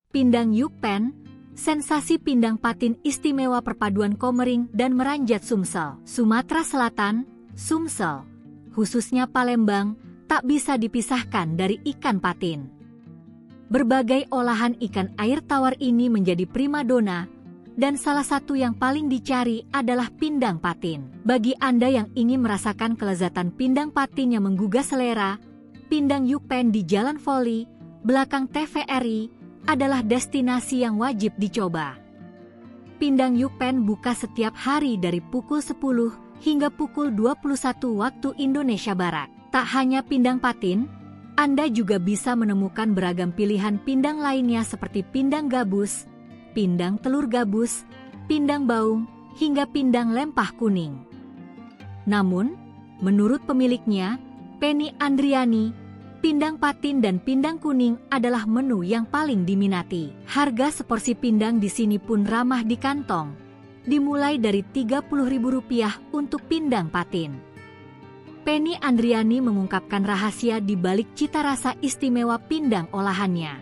Pindang Yukpen, sensasi pindang patin istimewa perpaduan Komering dan Meranjat Sumsel. Sumatera Selatan, Sumsel, khususnya Palembang, tak bisa dipisahkan dari ikan patin. Berbagai olahan ikan air tawar ini menjadi primadona, dan salah satu yang paling dicari adalah pindang patin. Bagi Anda yang ingin merasakan kelezatan pindang patin yang menggugah selera, Pindang Yukpen di Jalan Voli, belakang TVRI, adalah destinasi yang wajib dicoba. Pindang Yukpen buka setiap hari dari pukul 10 hingga pukul 21 waktu Indonesia Barat. Tak hanya pindang patin, Anda juga bisa menemukan beragam pilihan pindang lainnya seperti pindang gabus, pindang telur gabus, pindang baung, hingga pindang lempah kuning. Namun, menurut pemiliknya, Penny Andriani, pindang patin dan pindang kuning adalah menu yang paling diminati. Harga seporsi pindang di sini pun ramah di kantong, dimulai dari Rp30.000 untuk pindang patin. Penny Andriani mengungkapkan rahasia di balik cita rasa istimewa pindang olahannya.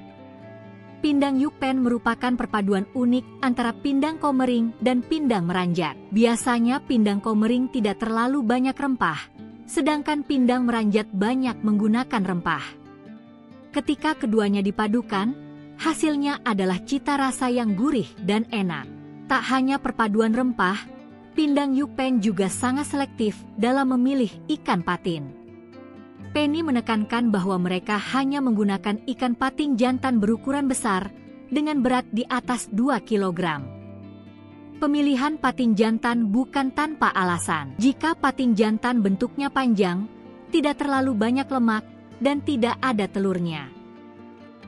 Pindang Yukpen merupakan perpaduan unik antara pindang Komering dan pindang Meranjat. Biasanya pindang Komering tidak terlalu banyak rempah, sedangkan pindang Meranjat banyak menggunakan rempah. Ketika keduanya dipadukan, hasilnya adalah cita rasa yang gurih dan enak. Tak hanya perpaduan rempah, Pindang Yukpen juga sangat selektif dalam memilih ikan patin. Penny menekankan bahwa mereka hanya menggunakan ikan patin jantan berukuran besar dengan berat di atas 2 kg. Pemilihan patin jantan bukan tanpa alasan. Jika patin jantan bentuknya panjang, tidak terlalu banyak lemak, dan tidak ada telurnya.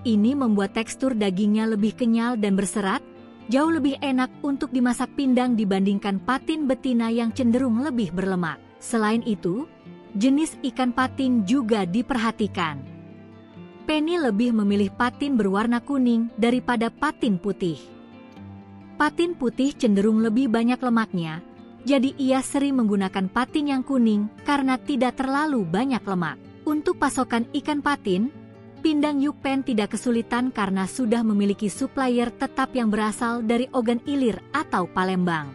Ini membuat tekstur dagingnya lebih kenyal dan berserat, jauh lebih enak untuk dimasak pindang dibandingkan patin betina yang cenderung lebih berlemak. Selain itu, jenis ikan patin juga diperhatikan. Penny lebih memilih patin berwarna kuning daripada patin putih. Patin putih cenderung lebih banyak lemaknya, jadi ia sering menggunakan patin yang kuning karena tidak terlalu banyak lemak. Untuk pasokan ikan patin, Pindang Yukpen tidak kesulitan karena sudah memiliki supplier tetap yang berasal dari Ogan Ilir atau Palembang.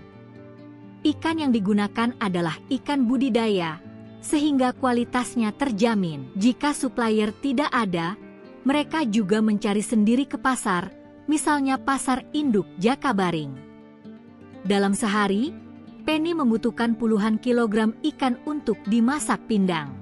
Ikan yang digunakan adalah ikan budidaya, sehingga kualitasnya terjamin. Jika supplier tidak ada, mereka juga mencari sendiri ke pasar, misalnya pasar induk Jakabaring. Dalam sehari, Penny membutuhkan puluhan kilogram ikan untuk dimasak pindang.